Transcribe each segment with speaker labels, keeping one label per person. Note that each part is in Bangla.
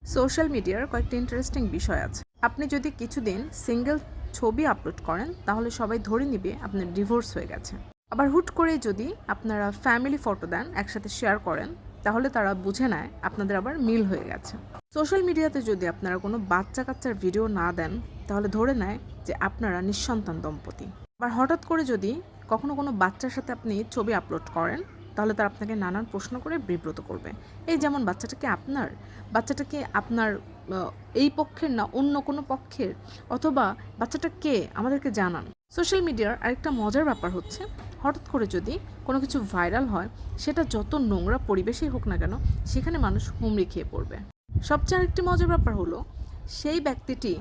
Speaker 1: সোশ্যাল মিডিয়ার কয়েকটি ইন্টারেস্টিং বিষয় আছে। আপনি যদি কিছুদিন সিঙ্গেল ছবি আপলোড করেন তাহলে সবাই ধরে নিবে আপনার ডিভোর্স হয়ে গেছে। আবার হুট করে যদি আপনারা ফ্যামিলি ফটো দেন, একসাথে শেয়ার করেন, তাহলে তারা বুঝে নেয় আপনাদের আবার মিল হয়ে গেছে। সোশ্যাল মিডিয়াতে যদি আপনারা কোনো বাচ্চা কাচ্চার ভিডিও না দেন তাহলে ধরে নেয় যে আপনারা নিঃসন্তান দম্পতি। আবার হঠাৎ করে যদি কখনো কোনো বাচ্চার সাথে আপনি ছবি আপলোড করেন তাহলে তারা আপনাকে নানান প্রশ্ন করে বিব্রত করবে। এই যেমন বাচ্চাটা কি আপনার এই পক্ষের না অন্য কোনো পক্ষের, অথবা বাচ্চাটা কে আমাদেরকে জানান। সোশ্যাল মিডিয়ার আরেকটা মজার ব্যাপার হচ্ছে, হঠাৎ করে যদি কোনো কিছু ভাইরাল হয়, সেটা যত নোংরা পরিবেশেই হোক না কেন, সেখানে মানুষ হুমড়ি খেয়ে পড়বে। সবচেয়ে আরেকটি মজার ব্যাপার হলো, সেই ব্যক্তিটি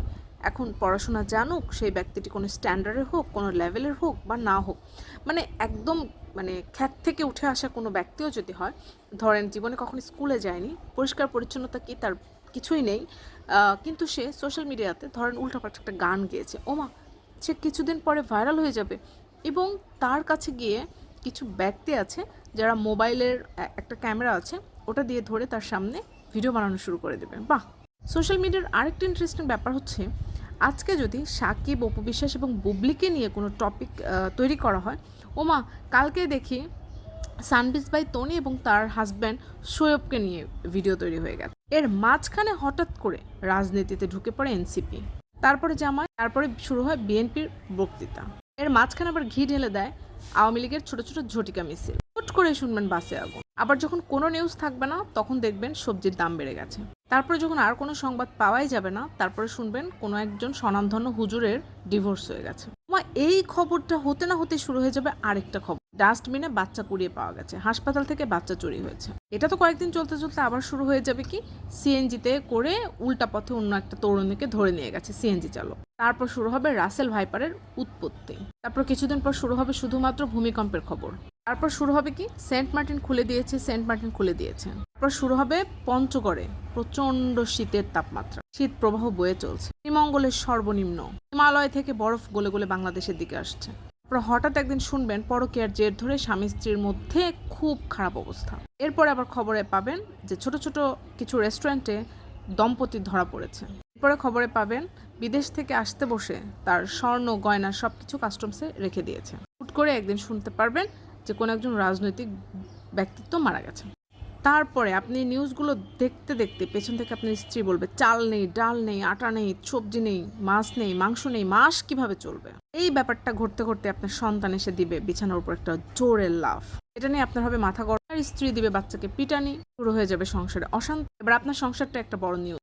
Speaker 1: এখন পড়াশোনা জানুক, সেই ব্যক্তিটি কোনো স্ট্যান্ডার্ডের হোক, কোনো লেভেলের হোক বা না হোক, মানে একদম খ্যাত থেকে উঠে আসা কোনো ব্যক্তিও যদি হয়, ধরেন জীবনে কখনো স্কুলে যায়নি, পরিষ্কার পরিচ্ছন্নতা কি তার কিছুই নেই, কিন্তু সে সোশ্যাল মিডিয়াতে ধরেন উল্টাপাল্টা একটা গান গেয়েছে, ওমা, সে কিছুদিন পরে ভাইরাল হয়ে যাবে। এবং তার কাছে গিয়ে কিছু ব্যক্তি আছে যারা মোবাইলের একটা ক্যামেরা আছে, ওটা দিয়ে ধরে তার সামনে ভিডিও বানানো শুরু করে দেবে। বাহ! সোশ্যাল মিডিয়ার আরেকটা ইন্টারেস্টিং ব্যাপার হচ্ছে, আজকে যদি সাকিব, অপু বিশ্বাস এবং বুবলিকে নিয়ে কোনো টপিক তৈরি করা হয়, ওমা, কালকে দেখি সানবিজ বাই তনি এবং তার হাজব্যান্ড শোয়েবকে নিয়ে ভিডিও তৈরি হয়ে গেছে। এর মাঝখানে হঠাৎ করে রাজনীতিতে ঢুকে পড়ে এনসিপি, তারপরে জামায়াত, তারপরে শুরু হয় বিএনপির বক্তৃতা। এর মাঝখানে আবার ঘি ঢেলে দেয় আওয়ামী লীগের ছোট ছোট ঝটিকা মিছিল। হুট করে শুনবেন বাসে আগুন। আবার যখন কোনো নিউজ থাকবে না, তখন দেখবেন সবজির দাম বেড়ে গেছে। তারপরে যখন আর কোনো সংবাদ পাওয়াই যাবে না, তারপরে শুনবেন কোনো একজন স্বনামধন্য হুজুরের ডিভোর্স হয়ে গেছে। এই খবরটা হতে না হতে শুরু হয়ে যাবে আরেকটা খবর, ডাস্টবিনে বাচ্চা কুড়িয়ে পাওয়া গেছে, হাসপাতাল থেকে বাচ্চা চুরি হয়েছে। এটা তো কয়েকদিন চলতে চলতে আবার শুরু হয়ে যাবে কি, সিএনজিতে করে উল্টা পথে অন্য একটা তরুণীকে ধরে নিয়ে গেছে সিএনজি চালক। তারপর শুরু হবে রাসেল ভাইপারের উৎপত্তি। তারপর কিছুদিন পর শুরু হবে শুধুমাত্র ভূমিকম্পের খবর। তারপর শুরু হবে কি, সেন্ট মার্টিন খুলে দিয়েছে। তারপর শুরু হবে পঞ্চগড়ে প্রচন্ড শীতের তাপমাত্রা, শীত প্রবাহ বয়ে চলছে। শ্রীমঙ্গলের সর্বনিম্ন, হিমালয় থেকে বরফ গলে গলে বাংলাদেশের দিকে আসছে। তারপর হঠাৎ একদিন শুনবেন পরকীয়ার জের ধরে স্বামী স্ত্রীর মধ্যে খুব খারাপ অবস্থা। এরপরে আবার খবরে পাবেন যে ছোট ছোট কিছু রেস্টুরেন্টে দম্পতি ধরা পড়েছে। এরপরে খবরে পাবেন বিদেশ থেকে আসতে বসে তার স্বর্ণ গয়না সবকিছু কাস্টমসে রেখে দিয়েছে। হুট করে একদিন শুনতে পারবেন যে কোনো একজন রাজনৈতিক ব্যক্তিত্ব মারা গেছে। তারপরে আপনি নিউজগুলো দেখতে দেখতে পেছন থেকে আপনার স্ত্রী বলবে, চাল নেই, ডাল নেই, আটা নেই, সবজি নেই, মাছ নেই, মাংস নেই, মাস কিভাবে চলবে। এই ব্যাপারটা ঘটতে ঘটতে আপনার সন্তান এসে দিবে বিছানার উপর একটা জোরের লাফ। এটা নিয়ে আপনার হবে মাথা গরম, আর স্ত্রী দিবে বাচ্চাকে পিটানি, শুরু হয়ে যাবে সংসারে অশান্তি। এবার আপনার সংসারটা একটা বড় নিউজ।